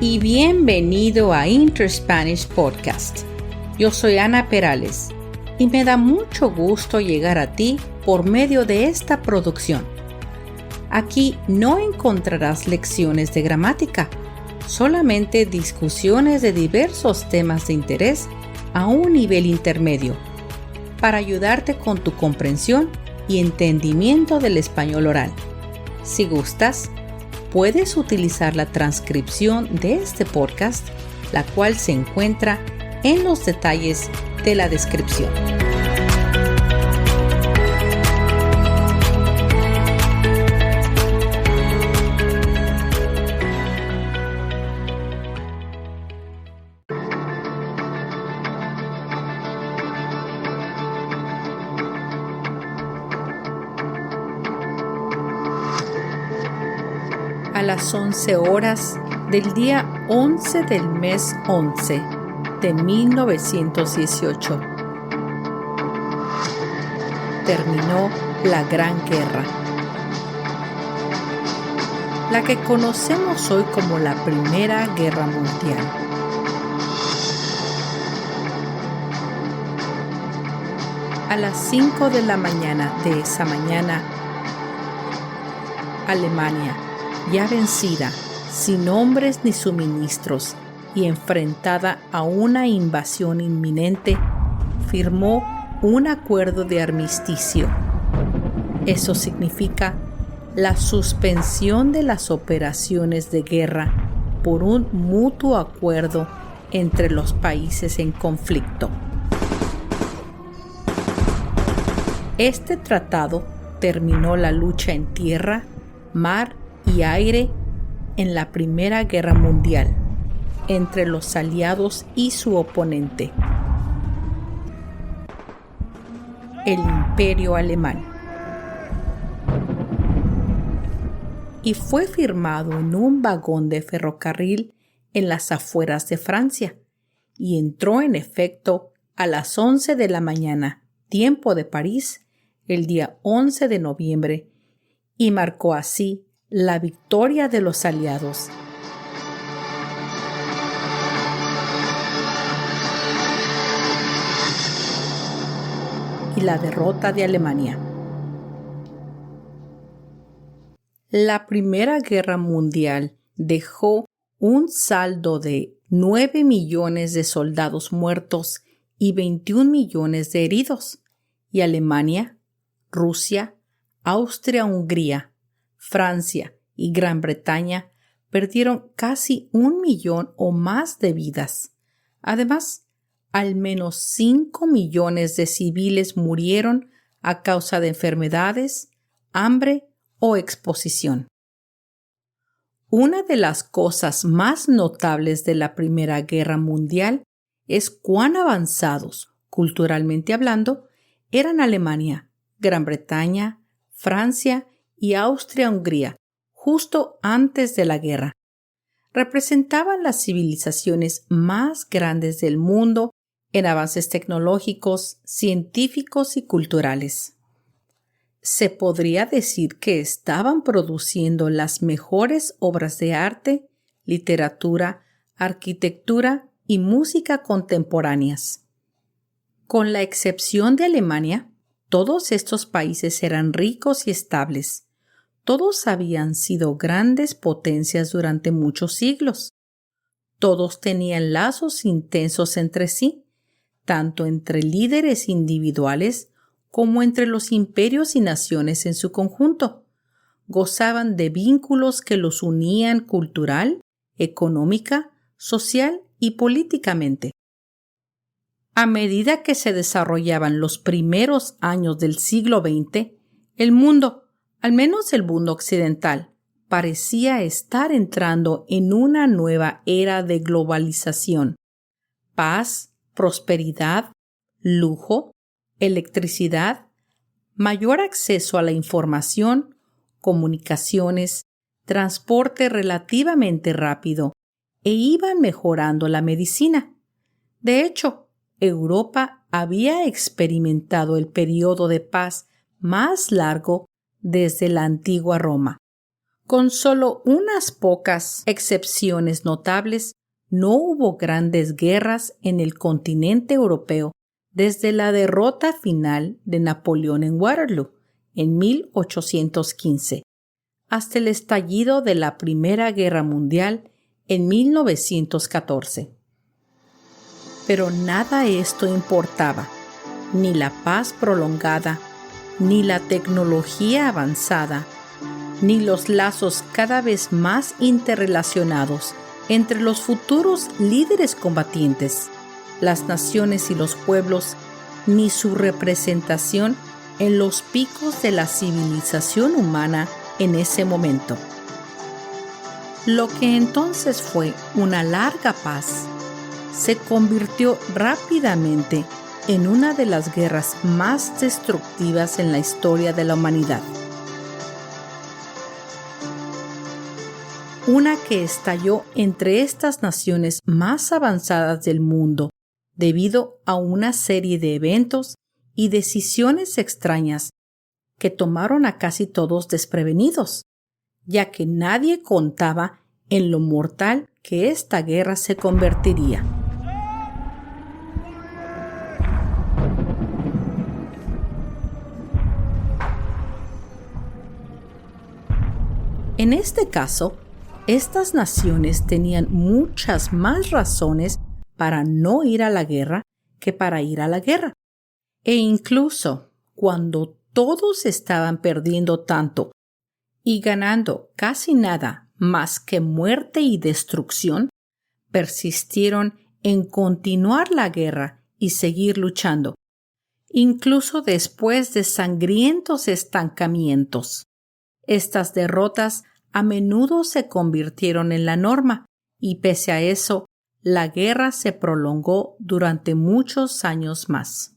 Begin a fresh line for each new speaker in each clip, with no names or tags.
y bienvenido a Inter-Spanish Podcast. Yo soy Ana Perales y me da mucho gusto llegar a ti por medio de esta producción. Aquí no encontrarás lecciones de gramática, solamente discusiones de diversos temas de interés a un nivel intermedio, para ayudarte con tu comprensión y entendimiento del español oral. Si gustas, puedes utilizar la transcripción de este podcast, la cual se encuentra en los detalles de la descripción. A las 11 horas del día 11 del mes 11 de 1918. Terminó la Gran Guerra, la que conocemos hoy como la Primera Guerra Mundial. A las 5 de la mañana de esa mañana, Alemania, ya vencida, sin hombres ni suministros y enfrentada a una invasión inminente, firmó un acuerdo de armisticio. Eso significa la suspensión de las operaciones de guerra por un mutuo acuerdo entre los países en conflicto. Este tratado terminó la lucha en tierra, mar y aire en la Primera Guerra Mundial entre los aliados y su oponente, el Imperio Alemán, y fue firmado en un vagón de ferrocarril en las afueras de Francia y entró en efecto a las 11 de la mañana, tiempo de París, el día 11 de noviembre, y marcó así la victoria de los aliados. Y la derrota de Alemania. La Primera Guerra Mundial dejó un saldo de 9 millones de soldados muertos y 21 millones de heridos, y Alemania, Rusia, Austria-Hungría, Francia y Gran Bretaña perdieron casi 1 millón o más de vidas. Además, al menos 5 millones de civiles murieron a causa de enfermedades, hambre o exposición. Una de las cosas más notables de la Primera Guerra Mundial es cuán avanzados, culturalmente hablando, eran Alemania, Gran Bretaña, Francia y Austria-Hungría, justo antes de la guerra. Representaban las civilizaciones más grandes del mundo en avances tecnológicos, científicos y culturales. Se podría decir que estaban produciendo las mejores obras de arte, literatura, arquitectura y música contemporáneas. Con la excepción de Alemania, todos estos países eran ricos y estables. Todos habían sido grandes potencias durante muchos siglos. Todos tenían lazos intensos entre sí, tanto entre líderes individuales como entre los imperios y naciones en su conjunto. Gozaban de vínculos que los unían cultural, económica, social y políticamente. A medida que se desarrollaban los primeros años del siglo XX, el mundo, al menos el mundo occidental, parecía estar entrando en una nueva era de globalización. Paz, prosperidad, lujo, electricidad, mayor acceso a la información, comunicaciones, transporte relativamente rápido, e iban mejorando la medicina. De hecho, Europa había experimentado el periodo de paz más largo desde la antigua Roma, Con solo unas pocas excepciones notables, no hubo grandes guerras en el continente europeo desde la derrota final de Napoleón en Waterloo en 1815 hasta el estallido de la Primera Guerra Mundial en 1914. Pero nada esto importaba, ni la paz prolongada, ni la tecnología avanzada, ni los lazos cada vez más interrelacionados entre los futuros líderes combatientes, las naciones y los pueblos, ni su representación en los picos de la civilización humana en ese momento. Lo que entonces fue una larga paz se convirtió rápidamente en una de las guerras más destructivas en la historia de la humanidad. Una que estalló entre estas naciones más avanzadas del mundo debido a una serie de eventos y decisiones extrañas que tomaron a casi todos desprevenidos, ya que nadie contaba en lo mortal que esta guerra se convertiría. En este caso, estas naciones tenían muchas más razones para no ir a la guerra que para ir a la guerra. E incluso cuando todos estaban perdiendo tanto y ganando casi nada más que muerte y destrucción, persistieron en continuar la guerra y seguir luchando, incluso después de sangrientos estancamientos. Estas derrotas a menudo se convirtieron en la norma y pese a eso, la guerra se prolongó durante muchos años más.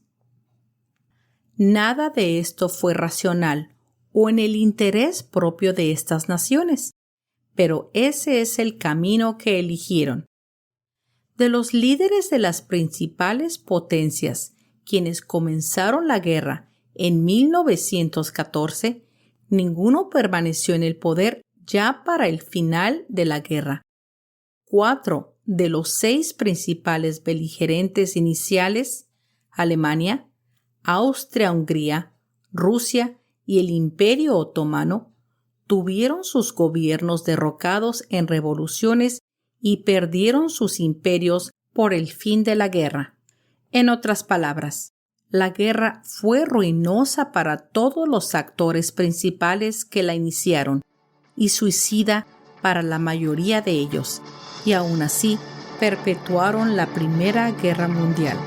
Nada de esto fue racional o en el interés propio de estas naciones, pero ese es el camino que eligieron. De los líderes de las principales potencias, quienes comenzaron la guerra en 1914, ninguno permaneció en el poder ya para el final de la guerra. 4 de los 6 principales beligerantes iniciales, Alemania, Austria-Hungría, Rusia y el Imperio Otomano, tuvieron sus gobiernos derrocados en revoluciones y perdieron sus imperios por el fin de la guerra. En otras palabras, la guerra fue ruinosa para todos los actores principales que la iniciaron y suicida para la mayoría de ellos, y aún así perpetuaron la Primera Guerra Mundial.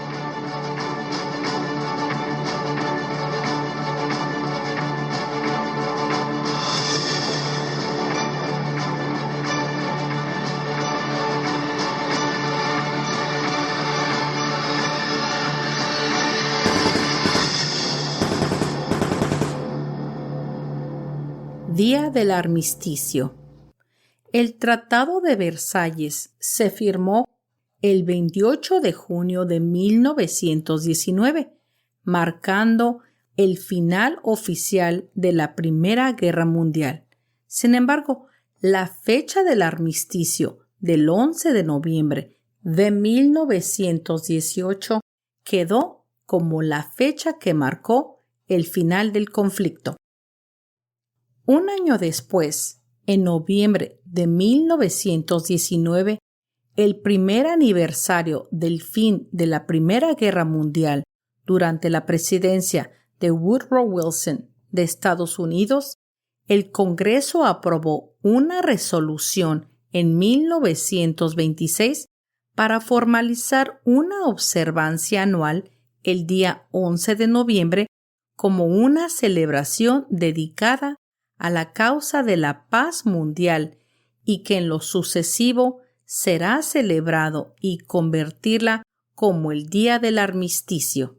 Día del Armisticio. El Tratado de Versalles se firmó el 28 de junio de 1919, marcando el final oficial de la Primera Guerra Mundial. Sin embargo, la fecha del armisticio del 11 de noviembre de 1918 quedó como la fecha que marcó el final del conflicto. Un año después, en noviembre de 1919, el primer aniversario del fin de la Primera Guerra Mundial durante la presidencia de Woodrow Wilson de Estados Unidos, el Congreso aprobó una resolución en 1926 para formalizar una observancia anual el día 11 de noviembre como una celebración dedicada a la causa de la paz mundial y que en lo sucesivo será celebrado y convertirla como el Día del Armisticio.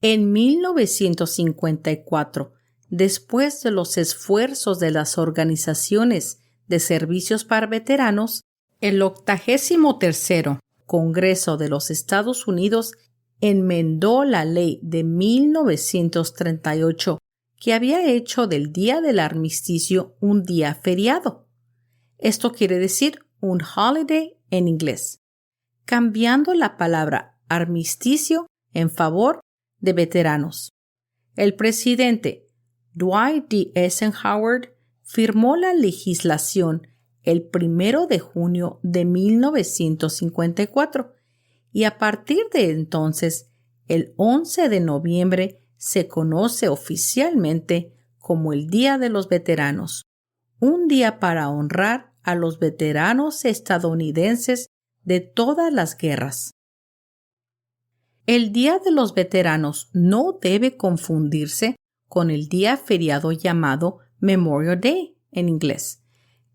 En 1954, después de los esfuerzos de las organizaciones de servicios para veteranos, el 83º Congreso de los Estados Unidos enmendó la ley de 1938 que había hecho del día del armisticio un día feriado. Esto quiere decir un holiday en inglés, cambiando la palabra armisticio en favor de veteranos. El presidente Dwight D. Eisenhower firmó la legislación el 1 de junio de 1954 y a partir de entonces, el 11 de noviembre se conoce oficialmente como el Día de los Veteranos, un día para honrar a los veteranos estadounidenses de todas las guerras. El Día de los Veteranos no debe confundirse con el día feriado llamado Memorial Day en inglés,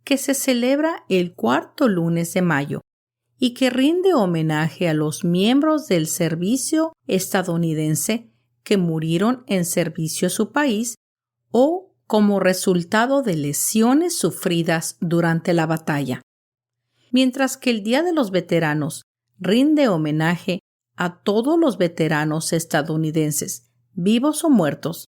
que se celebra el cuarto lunes de mayo y que rinde homenaje a los miembros del servicio estadounidense que murieron en servicio a su país o como resultado de lesiones sufridas durante la batalla. Mientras que el Día de los Veteranos rinde homenaje a todos los veteranos estadounidenses, vivos o muertos,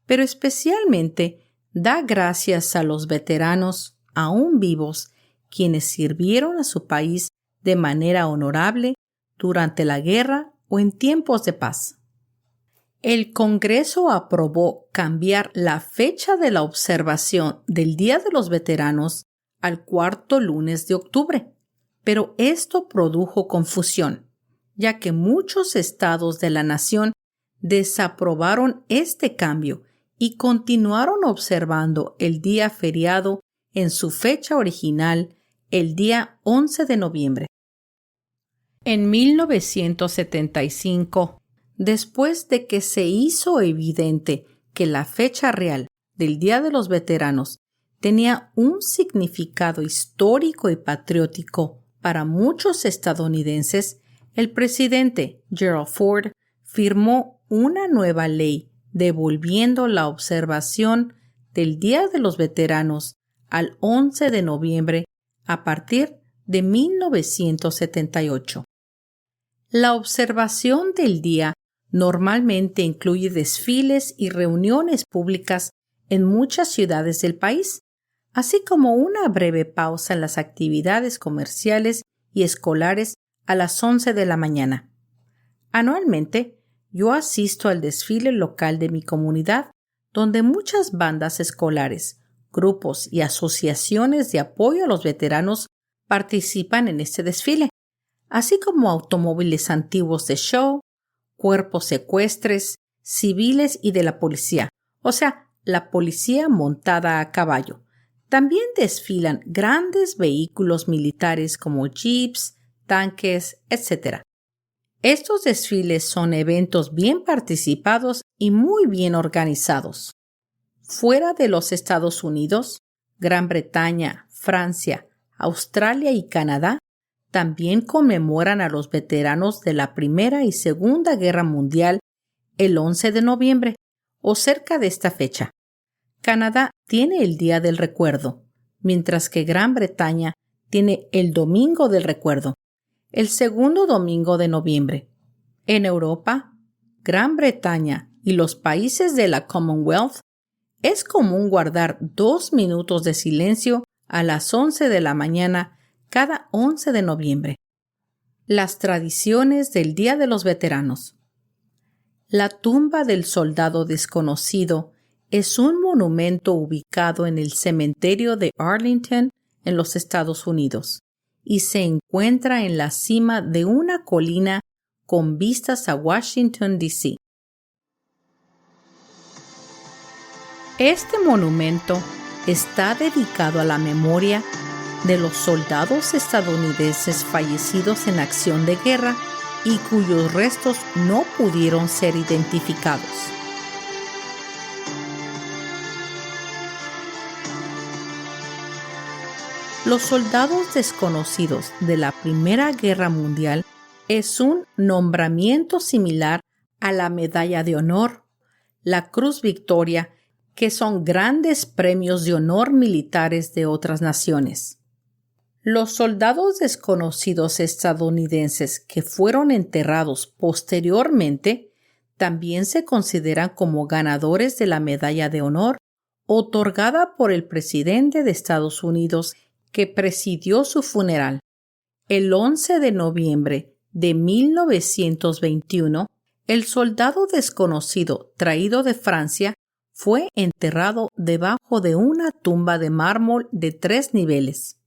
pero especialmente da gracias a los veteranos aún vivos quienes sirvieron a su país de manera honorable durante la guerra o en tiempos de paz. El Congreso aprobó cambiar la fecha de la observación del Día de los Veteranos al cuarto lunes de octubre, pero esto produjo confusión, ya que muchos estados de la nación desaprobaron este cambio y continuaron observando el día feriado en su fecha original, el día 11 de noviembre. En 1975, después de que se hizo evidente que la fecha real del Día de los Veteranos tenía un significado histórico y patriótico para muchos estadounidenses, el presidente Gerald Ford firmó una nueva ley devolviendo la observación del Día de los Veteranos al 11 de noviembre a partir de 1978. La observación del día normalmente incluye desfiles y reuniones públicas en muchas ciudades del país, así como una breve pausa en las actividades comerciales y escolares a las 11 de la mañana. Anualmente, yo asisto al desfile local de mi comunidad, donde muchas bandas escolares, grupos y asociaciones de apoyo a los veteranos participan en este desfile, así como automóviles antiguos de show, cuerpos ecuestres, civiles y de la policía, o sea, la policía montada a caballo. También desfilan grandes vehículos militares como jeeps, tanques, etc. Estos desfiles son eventos bien participados y muy bien organizados. Fuera de los Estados Unidos, Gran Bretaña, Francia, Australia y Canadá también conmemoran a los veteranos de la Primera y Segunda Guerra Mundial el 11 de noviembre o cerca de esta fecha. Canadá tiene el Día del Recuerdo, mientras que Gran Bretaña tiene el Domingo del Recuerdo, el segundo domingo de noviembre. En Europa, Gran Bretaña y los países de la Commonwealth es común guardar 2 minutos de silencio a las 11 de la mañana cada 11 de noviembre. Las tradiciones del Día de los Veteranos. La tumba del soldado desconocido es un monumento ubicado en el cementerio de Arlington, en los Estados Unidos, y se encuentra en la cima de una colina con vistas a Washington, D.C. Este monumento está dedicado a la memoria de los soldados estadounidenses fallecidos en acción de guerra y cuyos restos no pudieron ser identificados. Los soldados desconocidos de la Primera Guerra Mundial es un nombramiento similar a la Medalla de Honor, la Cruz Victoria, que son grandes premios de honor militares de otras naciones. Los soldados desconocidos estadounidenses que fueron enterrados posteriormente También se consideran como ganadores de la Medalla de Honor otorgada por el presidente de Estados Unidos que presidió su funeral. El 11 de noviembre de 1921, el soldado desconocido traído de Francia fue enterrado debajo de una tumba de mármol de 3 niveles.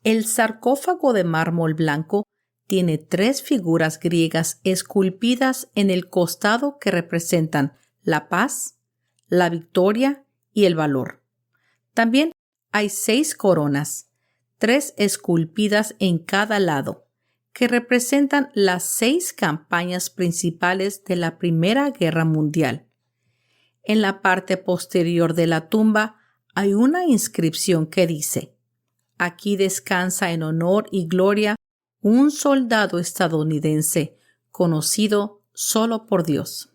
El sarcófago de mármol blanco tiene 3 figuras griegas esculpidas en el costado que representan la paz, la victoria y el valor. También hay 6 coronas, 3 esculpidas en cada lado, que representan las 6 campañas principales de la Primera Guerra Mundial. En la parte posterior de la tumba hay una inscripción que dice: «Aquí descansa en honor y gloria un soldado estadounidense conocido solo por Dios».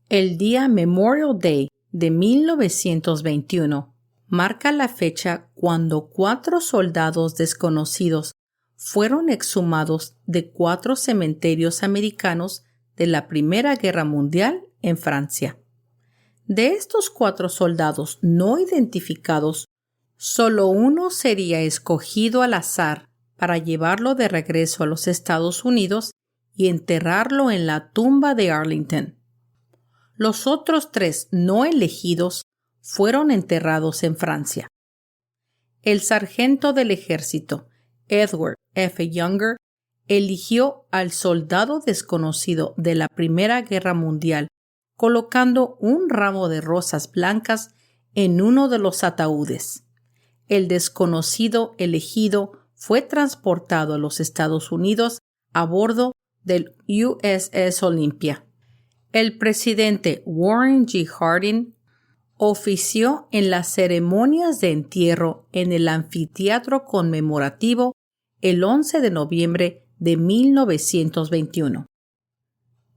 El día Memorial Day de 1921 marca la fecha cuando 4 soldados desconocidos fueron exhumados de 4 cementerios americanos de la Primera Guerra Mundial en Francia. De estos 4 soldados no identificados, solo uno sería escogido al azar para llevarlo de regreso a los Estados Unidos y enterrarlo en la tumba de Arlington. Los otros 3 no elegidos fueron enterrados en Francia. El sargento del ejército, Edward F. Younger, eligió al soldado desconocido de la Primera Guerra Mundial, colocando un ramo de rosas blancas en uno de los ataúdes. El desconocido elegido fue transportado a los Estados Unidos a bordo del USS Olympia. El presidente Warren G. Harding ofició en las ceremonias de entierro en el anfiteatro conmemorativo el 11 de noviembre de 1921.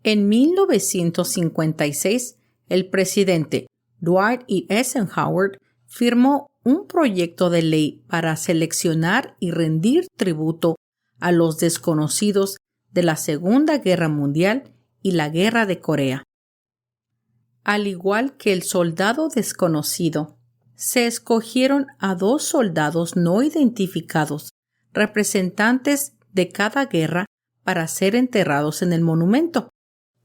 En 1956, el presidente Dwight E. Eisenhower firmó un proyecto de ley para seleccionar y rendir tributo a los desconocidos de la Segunda Guerra Mundial y la Guerra de Corea. Al igual que el soldado desconocido, se escogieron a 2 soldados no identificados, representantes de cada guerra, para ser enterrados en el monumento.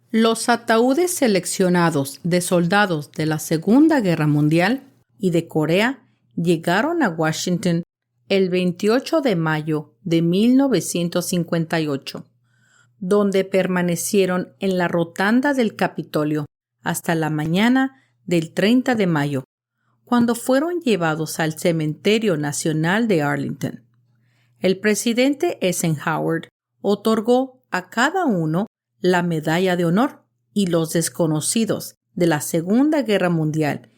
Los ataúdes seleccionados de soldados de la Segunda Guerra Mundial y de Corea llegaron a Washington el 28 de mayo de 1958, donde permanecieron en la rotunda del Capitolio hasta la mañana del 30 de mayo, cuando fueron llevados al Cementerio Nacional de Arlington. El presidente Eisenhower otorgó a cada uno la Medalla de Honor, y los desconocidos de la Segunda Guerra Mundial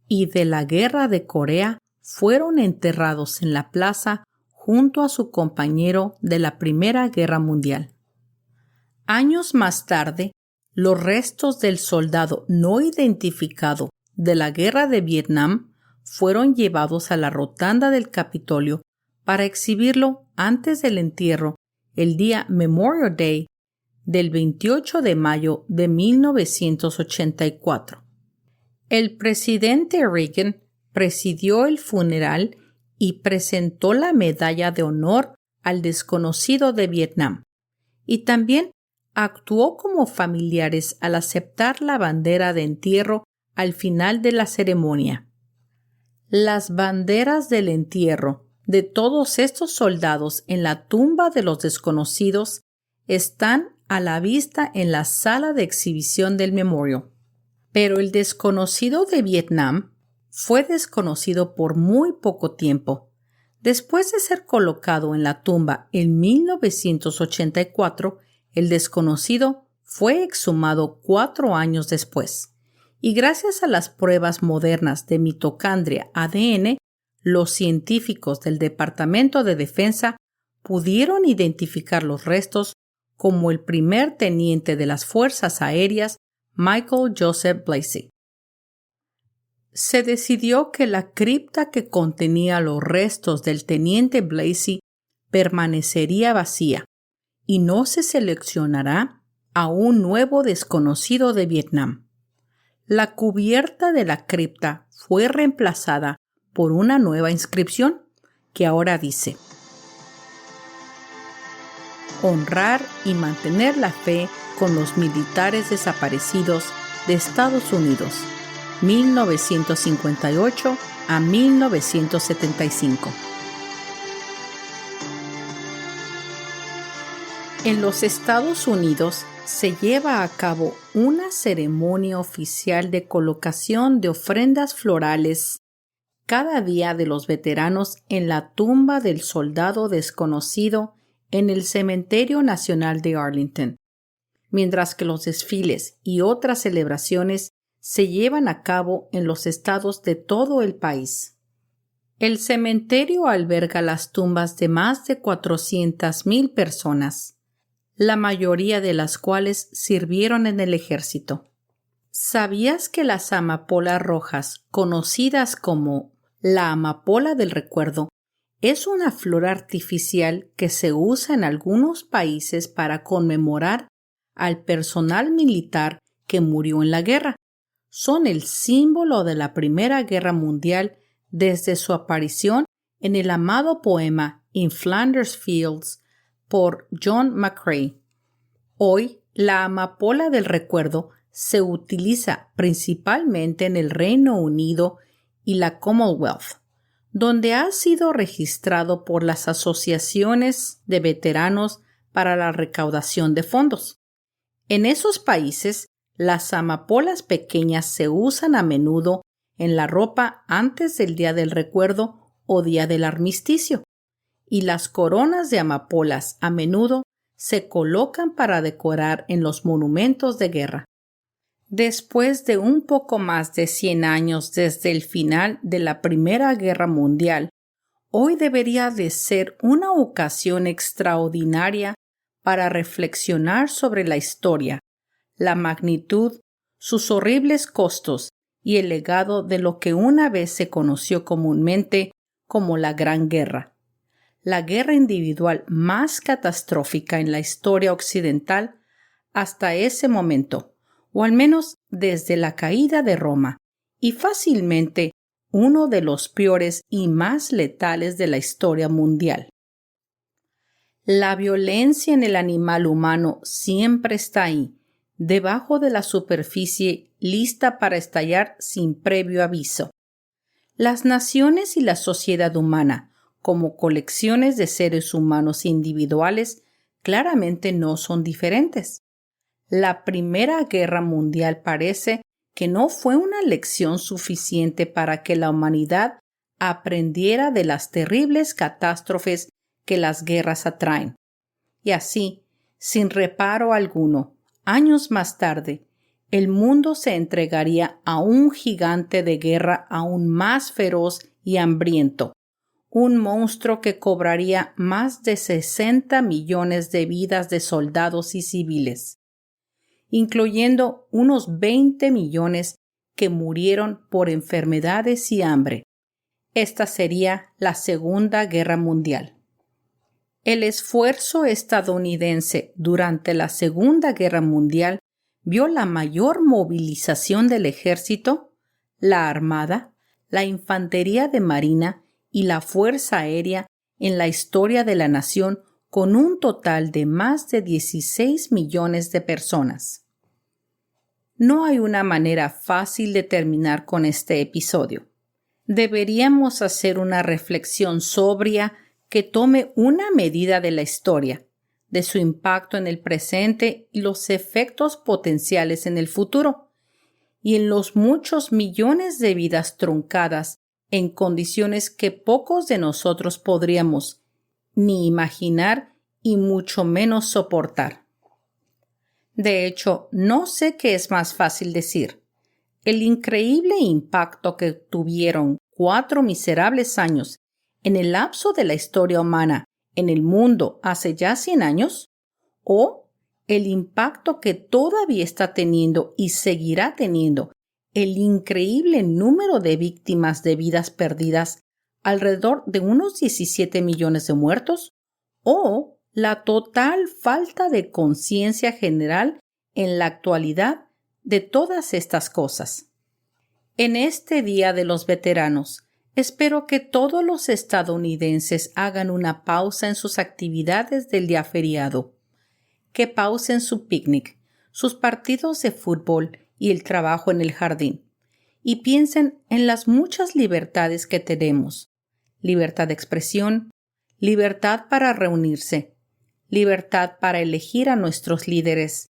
y de la Guerra de Corea fueron enterrados en la plaza junto a su compañero de la Primera Guerra Mundial. Años más tarde, los restos del soldado no identificado de la Guerra de Vietnam fueron llevados a la rotunda del Capitolio para exhibirlo antes del entierro el día Memorial Day del 28 de mayo de 1984. El presidente Reagan presidió el funeral y presentó la Medalla de Honor al desconocido de Vietnam, y también actuó como familiares al aceptar la bandera de entierro al final de la ceremonia. Las banderas del entierro de todos estos soldados en la tumba de los desconocidos están a la vista en la sala de exhibición del memorial. Pero el desconocido de Vietnam fue desconocido por muy poco tiempo. Después de ser colocado en la tumba en 1984, el desconocido fue exhumado 4 años después. Y gracias a las pruebas modernas de mitocondria ADN, los científicos del Departamento de Defensa pudieron identificar los restos como el primer teniente de las Fuerzas Aéreas, Michael Joseph Blasey. Se decidió que la cripta que contenía los restos del teniente Blasey permanecería vacía y no se seleccionará a un nuevo desconocido de Vietnam. La cubierta de la cripta fue reemplazada por una nueva inscripción que ahora dice: honrar y mantener la fe con los militares desaparecidos de Estados Unidos, 1958 a 1975. En los Estados Unidos se lleva a cabo una ceremonia oficial de colocación de ofrendas florales cada día de los veteranos en la tumba del soldado desconocido en el Cementerio Nacional de Arlington, mientras que los desfiles y otras celebraciones se llevan a cabo en los estados de todo el país. El cementerio alberga las tumbas de más de 400,000 personas, la mayoría de las cuales sirvieron en el ejército. ¿Sabías que las amapolas rojas, conocidas como la amapola del recuerdo, es una flor artificial que se usa en algunos países para conmemorar al personal militar que murió en la guerra? Son el símbolo de la Primera Guerra Mundial desde su aparición en el amado poema In Flanders Fields por John McCrae. Hoy, la amapola del recuerdo se utiliza principalmente en el Reino Unido y la Commonwealth, donde ha sido registrado por las asociaciones de veteranos para la recaudación de fondos. En esos países, las amapolas pequeñas se usan a menudo en la ropa antes del Día del Recuerdo o Día del Armisticio, y las coronas de amapolas a menudo se colocan para decorar en los monumentos de guerra. Después de un poco más de 100 años desde el final de la Primera Guerra Mundial, hoy debería de ser una ocasión extraordinaria para reflexionar sobre la historia, la magnitud, sus horribles costos y el legado de lo que una vez se conoció comúnmente como la Gran Guerra, la guerra individual más catastrófica en la historia occidental hasta ese momento, o al menos desde la caída de Roma, y fácilmente uno de los peores y más letales de la historia mundial. La violencia en el animal humano siempre está ahí, debajo de la superficie, lista para estallar sin previo aviso. Las naciones y la sociedad humana, como colecciones de seres humanos individuales, claramente no son diferentes. La Primera Guerra Mundial parece que no fue una lección suficiente para que la humanidad aprendiera de las terribles catástrofes que las guerras atraen. Y así, sin reparo alguno, años más tarde, el mundo se entregaría a un gigante de guerra aún más feroz y hambriento, un monstruo que cobraría más de 60 millones de vidas de soldados y civiles, incluyendo unos 20 millones que murieron por enfermedades y hambre. Esta sería la Segunda Guerra Mundial. El esfuerzo estadounidense durante la Segunda Guerra Mundial vio la mayor movilización del ejército, la armada, la infantería de marina y la fuerza aérea en la historia de la nación, con un total de más de 16 millones de personas. No hay una manera fácil de terminar con este episodio. Deberíamos hacer una reflexión sobria que tome una medida de la historia, de su impacto en el presente y los efectos potenciales en el futuro, y en los muchos millones de vidas truncadas en condiciones que pocos de nosotros podríamos ni imaginar y mucho menos soportar. De hecho, no sé qué es más fácil decir: el increíble impacto que tuvieron 4 miserables años en el lapso de la historia humana en el mundo hace ya 100 años, o el impacto que todavía está teniendo y seguirá teniendo el increíble número de víctimas de vidas perdidas, alrededor de unos 17 millones de muertos, o la total falta de conciencia general en la actualidad de todas estas cosas. En este Día de los Veteranos, espero que todos los estadounidenses hagan una pausa en sus actividades del día feriado, que pausen su picnic, sus partidos de fútbol y el trabajo en el jardín, y piensen en las muchas libertades que tenemos: libertad de expresión, libertad para reunirse, libertad para elegir a nuestros líderes,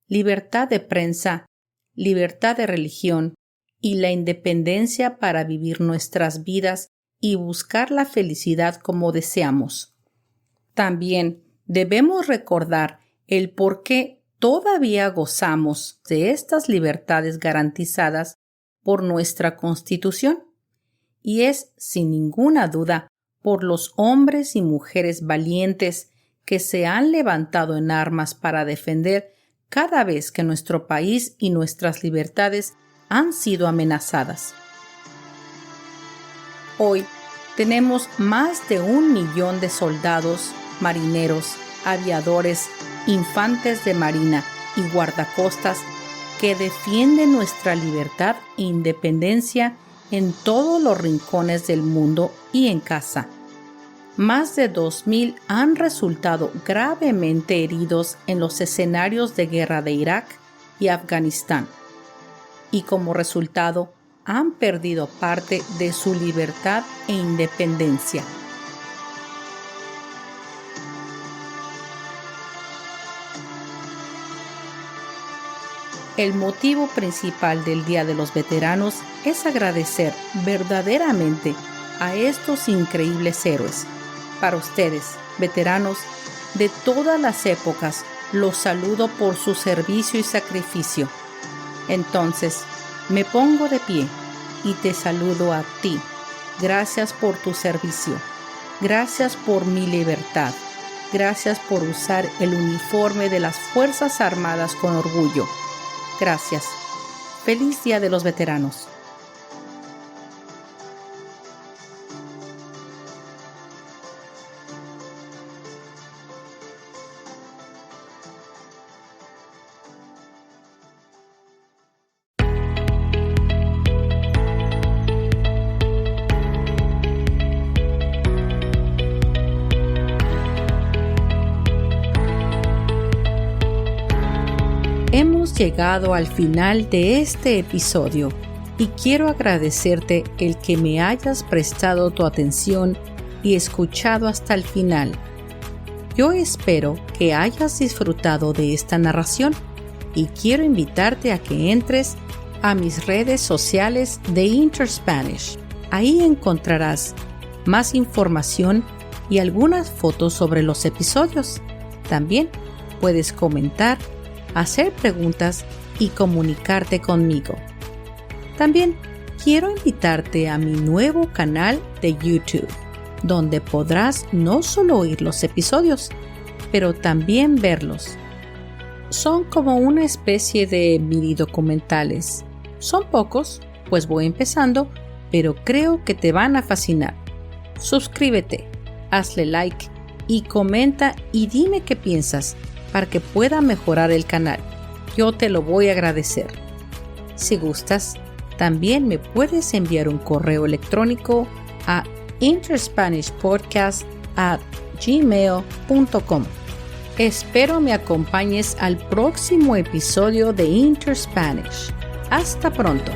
libertad de prensa, libertad de religión y la independencia para vivir nuestras vidas y buscar la felicidad como deseamos. También debemos recordar el por qué todavía gozamos de estas libertades garantizadas por nuestra Constitución, y es, sin ninguna duda, por los hombres y mujeres valientes que se han levantado en armas para defender cada vez que nuestro país y nuestras libertades han sido amenazadas. Hoy tenemos más de 1 millón de soldados, marineros, aviadores, infantes de marina y guardacostas que defienden nuestra libertad e independencia en todos los rincones del mundo y en casa. Más de 2,000 han resultado gravemente heridos en los escenarios de guerra de Irak y Afganistán, y como resultado han perdido parte de su libertad e independencia. El motivo principal del Día de los Veteranos es agradecer verdaderamente a estos increíbles héroes. Para ustedes, veteranos de todas las épocas, los saludo por su servicio y sacrificio. Entonces, me pongo de pie y te saludo a ti. Gracias por tu servicio. Gracias por mi libertad. Gracias por usar el uniforme de las Fuerzas Armadas con orgullo. Gracias. Feliz Día de los Veteranos. Hemos llegado al final de este episodio y quiero agradecerte el que me hayas prestado tu atención y escuchado hasta el final. Yo espero que hayas disfrutado de esta narración y quiero invitarte a que entres a mis redes sociales de InterSpanish. Ahí encontrarás más información y algunas fotos sobre los episodios. También puedes comentar, hacer preguntas y comunicarte conmigo. También quiero invitarte a mi nuevo canal de YouTube, donde podrás no solo oír los episodios, pero también verlos. Son como una especie de mini documentales. Son pocos, pues voy empezando, pero creo que te van a fascinar. Suscríbete, hazle like y comenta y dime qué piensas para que pueda mejorar el canal. Yo te lo voy a agradecer. Si gustas, también me puedes enviar un correo electrónico a interspanishpodcast@gmail.com. Espero me acompañes al próximo episodio de InterSpanish. Hasta pronto.